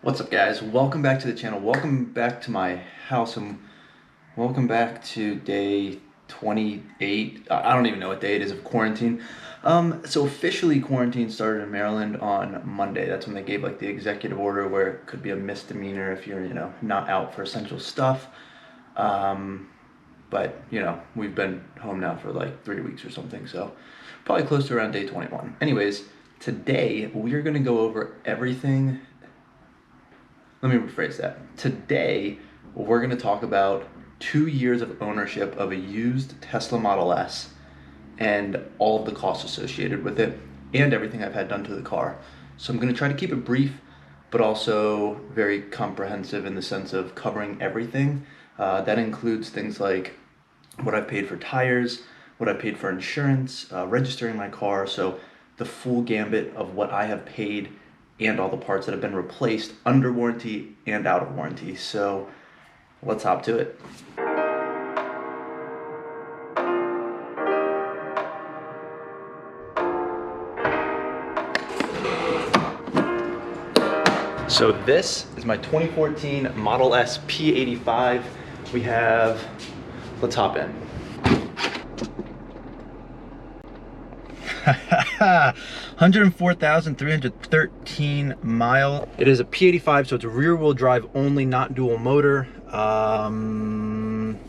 What's up, guys? Welcome back to the channel. Welcome back to my house, and welcome back to day 28. I don't even know what day it is of quarantine. So officially quarantine started in Maryland on Monday. That's when they gave like the executive order where it could be a misdemeanor if you're, not out for essential stuff. But we've been home now for like 3 weeks or something, so probably close to around day 21. Anyways, today we're gonna go over everything. Let me rephrase that. Today, we're going to talk about 2 years of ownership of a used Tesla Model S and all of the costs associated with it and everything I've had done to the car. So I'm going to try to keep it brief, but also very comprehensive in the sense of covering everything. That includes things like what I've paid for tires, what I paid for insurance, registering my car, so the full gambit of what I have paid and all the parts that have been replaced under warranty and out of warranty. So let's hop to it. So this is my 2014 Model S P85. Let's hop in. 104,313 mile. It is a P85, so it's a rear wheel drive only, not dual motor.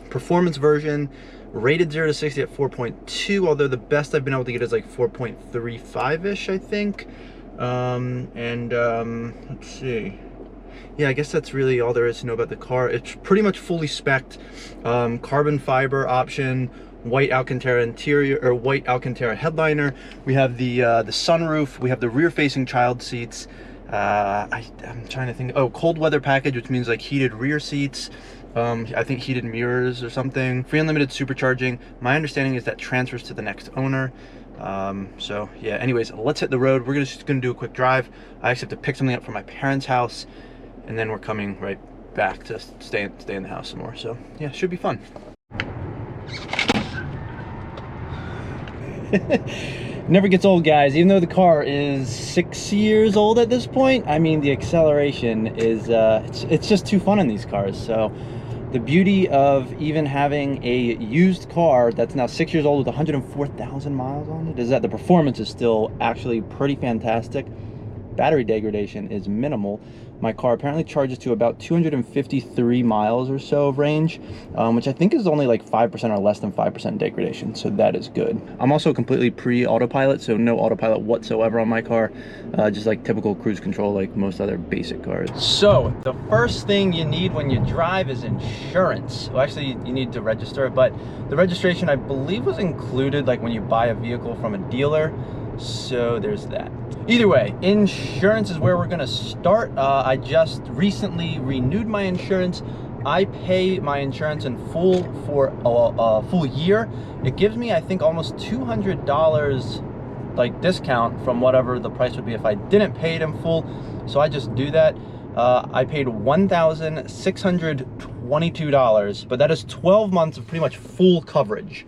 Performance version, rated 0 to 60 at 4.2, although the best I've been able to get is like 4.35-ish, I think. Let's see. Yeah, I guess that's really all there is to know about the car. It's pretty much fully spec'd, carbon fiber option, white Alcantara interior, or white Alcantara headliner. We have the sunroof. We have the rear-facing child seats. I'm trying to think. Oh, cold weather package, which means like heated rear seats. I think heated mirrors or something. Free unlimited supercharging. My understanding is that transfers to the next owner. So yeah. Anyways, let's hit the road. We're just gonna do a quick drive. I actually have to pick something up from my parents' house, and then we're coming right back to stay in the house some more. So yeah, should be fun. Never gets old, guys. Even though the car is 6 years old at this point, I mean, the acceleration is it's just too fun in these cars. So the beauty of even having a used car that's now 6 years old with 104,000 miles on it is that the performance is still actually pretty fantastic. Battery degradation is minimal. My car apparently charges to about 253 miles or so of range, which I think is only like 5% or less than 5% degradation, so that is good. I'm also completely pre-autopilot, so no autopilot whatsoever on my car, just like typical cruise control like most other basic cars. So the first thing you need when you drive is insurance. Well, actually you need to register it, but the registration I believe was included like when you buy a vehicle from a dealer. So there's that. Either way, insurance is where we're gonna start. I just recently renewed my insurance. I pay my insurance in full for a full year. It gives me, I think, almost $200 like discount from whatever the price would be if I didn't pay it in full. So I just do that. I paid $1,622, but that is 12 months of pretty much full coverage.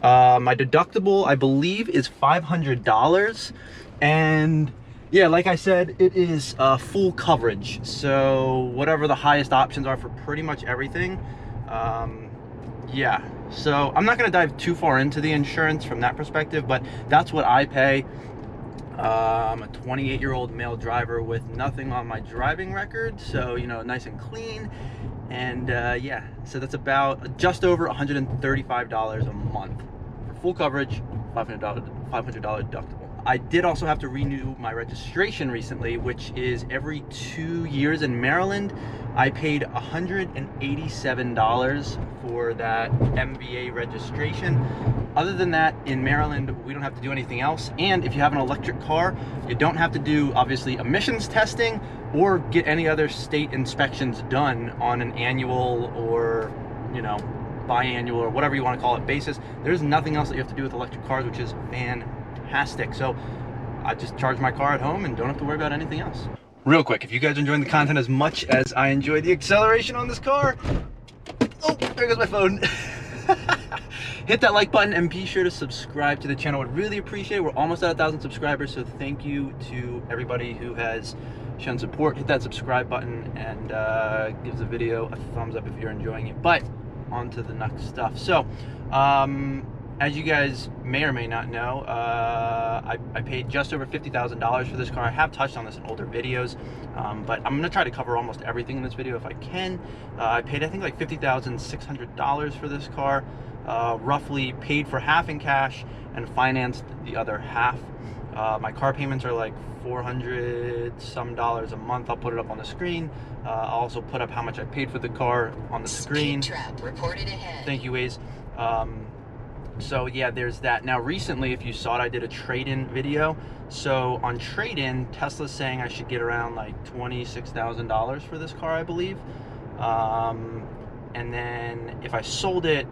My deductible, I believe, is $500, and yeah, like I said, it is full coverage, so whatever the highest options are for pretty much everything. Yeah, so I'm not going to dive too far into the insurance from that perspective, but that's what I pay. I'm a 28-year-old male driver with nothing on my driving record, so nice and clean. And yeah, so that's about just over $135 a month for full coverage, $500 deductible. I did also have to renew my registration recently, which is every 2 years in Maryland. I paid $187 for that MVA registration. Other than that, in Maryland, we don't have to do anything else. And if you have an electric car, you don't have to do, obviously, emissions testing or get any other state inspections done on an annual or, biannual or whatever you want to call it basis. There's nothing else that you have to do with electric cars, which is fantastic. So I just charge my car at home and don't have to worry about anything else. Real quick, if you guys are enjoying the content as much as I enjoy the acceleration on this car, oh, there goes my phone. hit that like button and be sure to subscribe to the channel. I'd really appreciate it. We're almost at 1,000 subscribers, so thank you to everybody who has shown support. Hit that subscribe button and give the video a thumbs up if you're enjoying it. But on to the next stuff. So as you guys may or may not know, I paid just over $50,000 for this car. I have touched on this in older videos, but I'm gonna try to cover almost everything in this video if I can. I paid, I think, like $50,600 for this car, roughly paid for half in cash and financed the other half. My car payments are like $400 some a month. I'll put it up on the screen. I'll also put up how much I paid for the car on the screen. Speed trap reported ahead. Thank you, Waze. So yeah, there's that. Now recently, if you saw it, I did a trade-in video. So on trade-in, Tesla's saying I should get around like $26,000 for this car, I believe. And then if I sold it,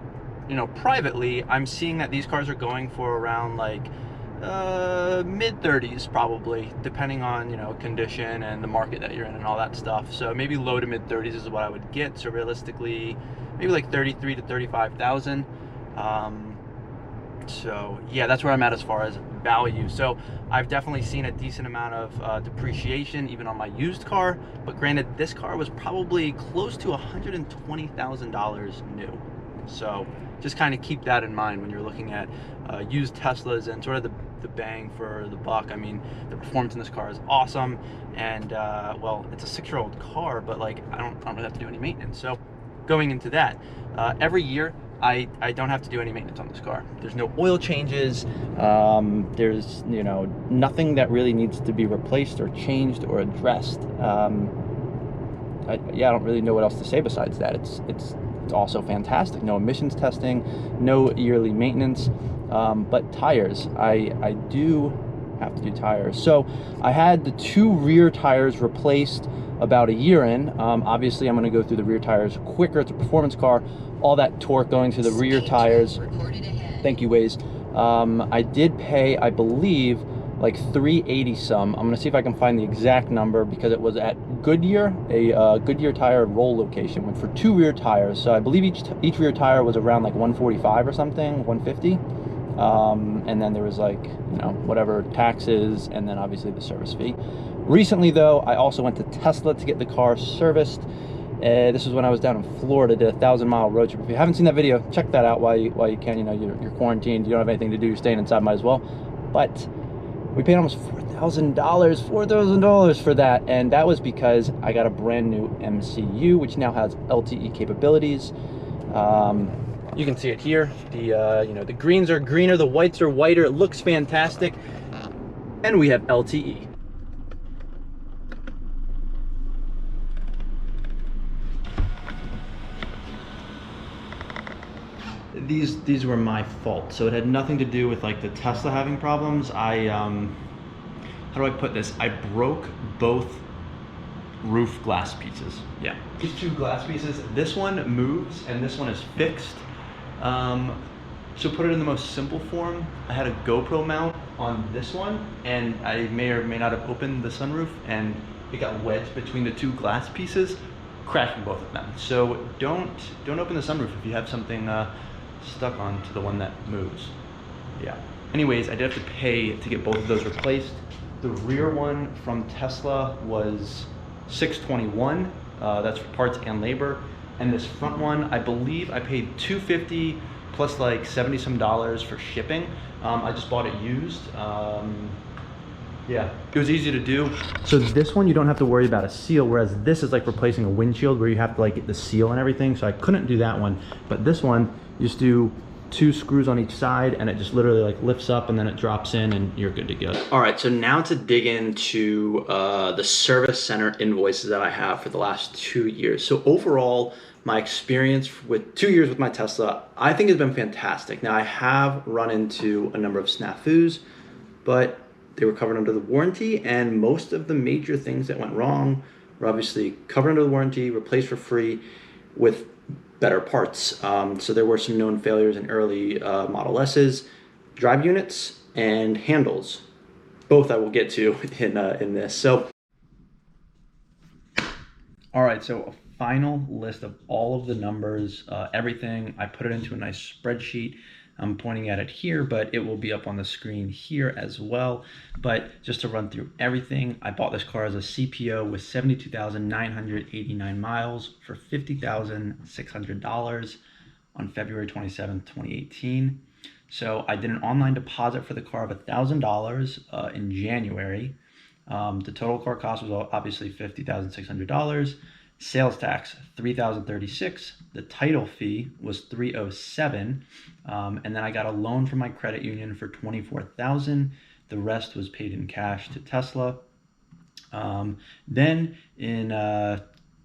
you know, privately, I'm seeing that these cars are going for around like mid-30s probably, depending on, you know, condition and the market that you're in and all that stuff. So maybe low to mid-30s is what I would get. So realistically, maybe like 33 to 35,000. So yeah, that's where I'm at as far as value. So I've definitely seen a decent amount of depreciation even on my used car, but granted, this car was probably close to $120,000 new. So just kind of keep that in mind when you're looking at used Teslas and sort of the bang for the buck. I mean, the performance in this car is awesome, and well, it's a 6-year-old car, but like I don't really have to do any maintenance. So going into that, every year I don't have to do any maintenance on this car. There's no oil changes. There's, you know, nothing that really needs to be replaced or changed or addressed. I don't really know what else to say besides that. It's also fantastic. No emissions testing, no yearly maintenance. But tires, I do have to do tires. So I had the 2 rear tires replaced about a year in. Obviously, I'm going to go through the rear tires quicker. It's a performance car. All that torque going to the rear tires. Thank you, Waze. I did pay, I believe, like $380 some. I'm going to see if I can find the exact number because it was at Goodyear, a Goodyear tire roll location. Went for 2 rear tires. So I believe each rear tire was around like 145 or something, 150. And then there was like, you know, whatever taxes, and then obviously the service fee. Recently though, I also went to Tesla to get the car serviced. This was when I was down in Florida, did a 1,000-mile road trip. If you haven't seen that video, check that out while you can. You know, you're quarantined, you don't have anything to do, you're staying inside, might as well. But we paid almost $4,000 for that, and that was because I got a brand new MCU, which now has LTE capabilities. You can see it here. The you know, the greens are greener, the whites are whiter. It looks fantastic, and we have LTE. These were my fault, so it had nothing to do with like the Tesla having problems. How do I put this? I broke both roof glass pieces. Yeah, these 2 glass pieces. This one moves and this one is fixed. So put it in the most simple form, I had a GoPro mount on this one, and I may or may not have opened the sunroof, and it got wedged between the 2 glass pieces, crashing both of them. So don't open the sunroof if you have something stuck onto the one that moves. Yeah. Anyways, I did have to pay to get both of those replaced. The rear one from Tesla was $621. That's for parts and labor. And this front one, I believe I paid $250 plus like $70 some for shipping. I just bought it used. Yeah, it was easy to do. So this one, you don't have to worry about a seal, whereas this is like replacing a windshield where you have to like get the seal and everything. So I couldn't do that one. But this one, you just do 2 screws on each side, and it just literally like lifts up and then it drops in and you're good to go. All right, so now to dig into the service center invoices that I have for the last 2 years. So overall, my experience with 2 years with my Tesla, I think has been fantastic. Now I have run into a number of snafus, but they were covered under the warranty, and most of the major things that went wrong were obviously covered under the warranty, replaced for free with better parts. So there were some known failures in early Model S's, drive units, and handles. Both I will get to in this. So, all right, so a final list of all of the numbers, everything. I put it into a nice spreadsheet I'm pointing at it here, but it will be up on the screen here as well. But just to run through everything, I bought this car as a CPO with 72,989 miles for $50,600 on February 27th, 2018. So I did an online deposit for the car of $1,000 in January. The total car cost was obviously $50,600. Sales tax $3,036. The title fee was $307, and then I got a loan from my credit union for $24,000. The rest was paid in cash to Tesla. Then in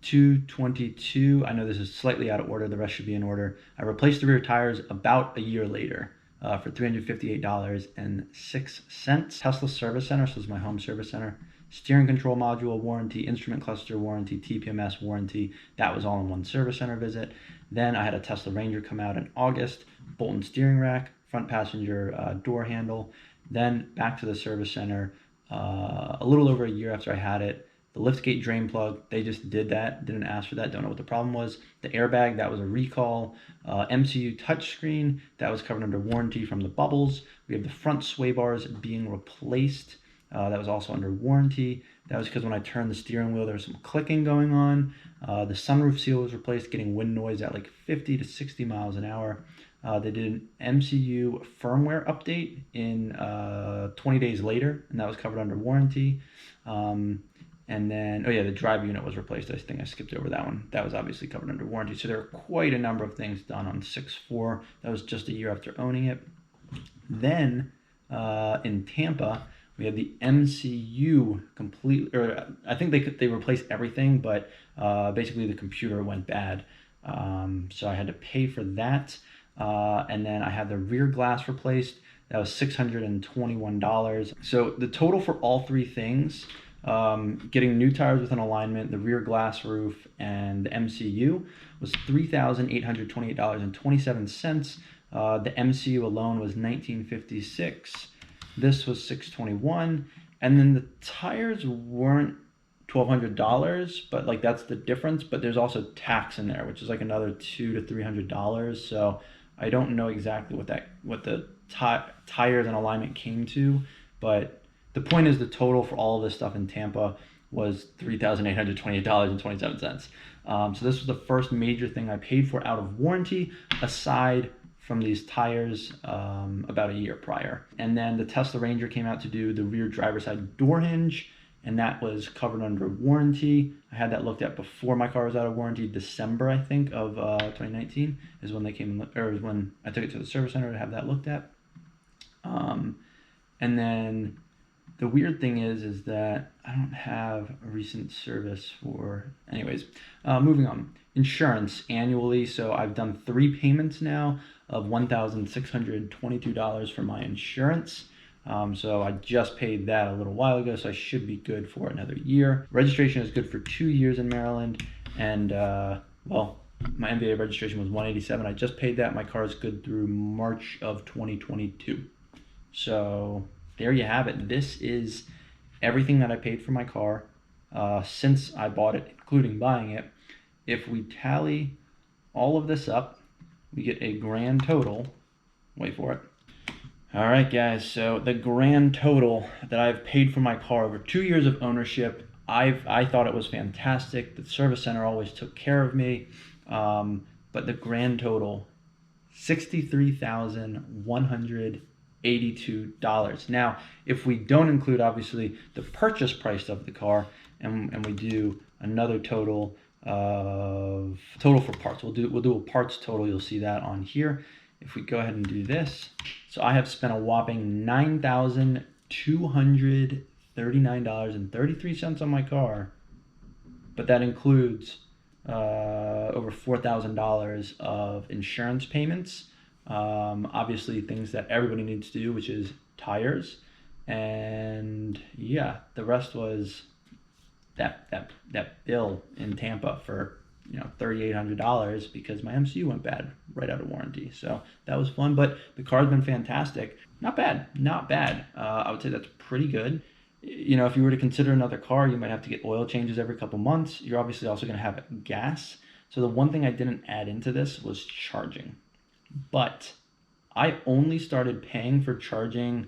222, I know this is slightly out of order, the rest should be in order. I replaced the rear tires about a year later for $358.06. Tesla Service Center, so this is my home service center. Steering control module warranty, instrument cluster warranty, TPMS warranty. That was all in one service center visit. Then I had a Tesla Ranger come out in August, Bolton steering rack, front passenger door handle. Then back to the service center a little over a year after I had it. The liftgate drain plug, they just did that, didn't ask for that, don't know what the problem was. The airbag, that was a recall. MCU touchscreen, that was covered under warranty from the bubbles. We have the front sway bars being replaced. That was also under warranty. That was because when I turned the steering wheel, there was some clicking going on. The sunroof seal was replaced, getting wind noise at like 50 to 60 miles an hour. They did an MCU firmware update in 20 days later, and that was covered under warranty. And then, oh yeah, the drive unit was replaced. I think I skipped over that one. That was obviously covered under warranty. So there were quite a number of things done on 6.4. That was just a year after owning it. Then in Tampa, we had the MCU complete, or I think they replaced everything, but basically the computer went bad. So I had to pay for that. And then I had the rear glass replaced. That was $621. So the total for all three things, getting new tires with an alignment, the rear glass roof, and the MCU, was $3,828.27. The MCU alone was $1,956. This was $621. And then the tires weren't $1,200, but like that's the difference. But there's also tax in there, which is like another $200 to $300. So I don't know exactly what the tires and alignment came to, but the point is the total for all of this stuff in Tampa was $3,828.27. So this was the first major thing I paid for out of warranty, aside from these tires about a year prior. And then the Tesla Ranger came out to do the rear driver's side door hinge, and that was covered under warranty. I had that looked at before my car was out of warranty. December, I think, of 2019 is when they came, or is when I took it to the service center to have that looked at. And then the weird thing is that I don't have a recent service for, anyways, moving on. Insurance annually, so I've done 3 payments now of $1,622 for my insurance. So I just paid that a little while ago, so I should be good for another year. Registration is good for 2 years in Maryland, and well, my MVA registration was $187. I just paid that. My car is good through March of 2022. So there you have it. This is everything that I paid for my car since I bought it, including buying it. If we tally all of this up, we get a grand total. Wait for it. All right, guys, so the grand total that I've paid for my car over 2 years of ownership, I thought it was fantastic. The service center always took care of me, but the grand total, $63,182. Now, if we don't include, obviously, the purchase price of the car, and we do another total for parts, we'll do a parts total. You'll see that on here. If we go ahead and do this, so I have spent a whopping $9,239.33 on my car, but that includes over $4,000 of insurance payments. Obviously things that everybody needs to do, which is tires, and yeah, the rest was that bill in Tampa for $3,800 because my MCU went bad right out of warranty. So that was fun, but the car's been fantastic. Not bad. I would say that's pretty good. If you were to consider another car, you might have to get oil changes every couple months. You're obviously also going to have gas. So the one thing I didn't add into this was charging, but I only started paying for charging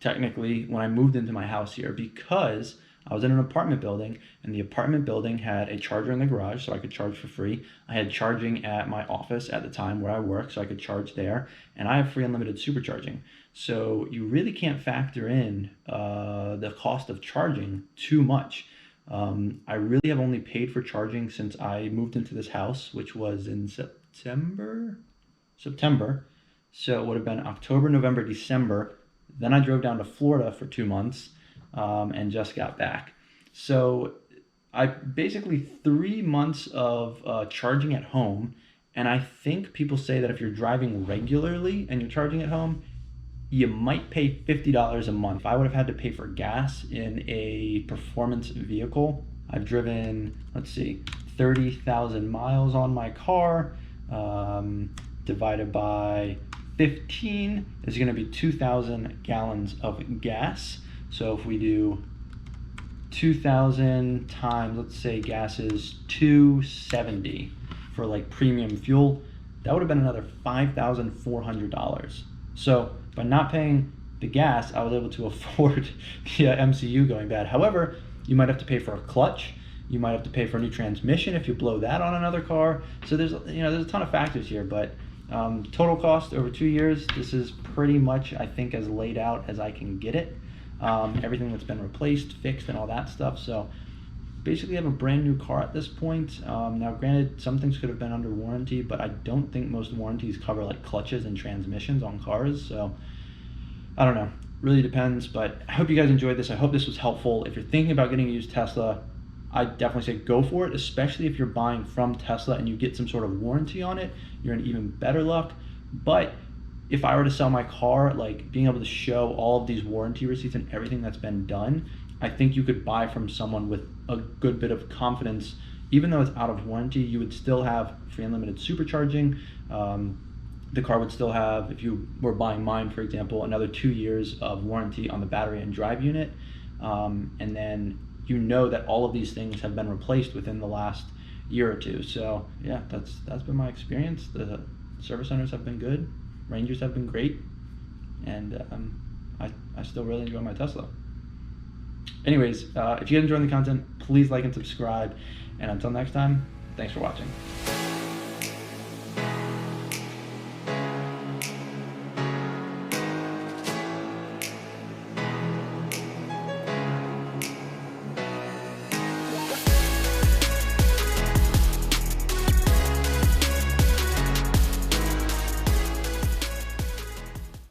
technically when I moved into my house here, because I was in an apartment building and the apartment building had a charger in the garage so I could charge for free. I had charging at my office at the time where I work so I could charge there, and I have free unlimited supercharging. So you really can't factor in the cost of charging too much. I really have only paid for charging since I moved into this house, which was in September. So it would have been October, November, December. Then I drove down to Florida for 2 months, and just got back. So I basically 3 months of charging at home. And I think people say that if you're driving regularly and you're charging at home, you might pay $50 a month. If I would have had to pay for gas in a performance vehicle, I've driven, let's see, 30,000 miles on my car, divided by 15 is going to be 2,000 gallons of gas. So if we do 2,000 times, let's say gas is $2.70 for like premium fuel, that would have been another $5,400. So by not paying the gas, I was able to afford the MCU going bad. However, you might have to pay for a clutch. You might have to pay for a new transmission if you blow that on another car. So there's a ton of factors here, but total cost over 2 years, this is pretty much, I think, as laid out as I can get it. Everything that's been replaced, fixed, and all that stuff. So basically I have a brand new car at this point. Now granted, some things could have been under warranty, but I don't think most warranties cover like clutches and transmissions on cars. So I don't know, really depends, but I hope you guys enjoyed this. I hope this was helpful. If you're thinking about getting a used Tesla, I definitely say go for it, especially if you're buying from Tesla and you get some sort of warranty on it. You're in even better luck. But if I were to sell my car, like being able to show all of these warranty receipts and everything that's been done, I think you could buy from someone with a good bit of confidence. Even though it's out of warranty, you would still have free unlimited supercharging. The car would still have, if you were buying mine, for example, another 2 years of warranty on the battery and drive unit. And then you know that all of these things have been replaced within the last year or two. So yeah, that's been my experience. The service centers have been good. Rangers have been great. And I still really enjoy my Tesla. Anyways, if you guys enjoyed the content, please like and subscribe. And until next time, thanks for watching.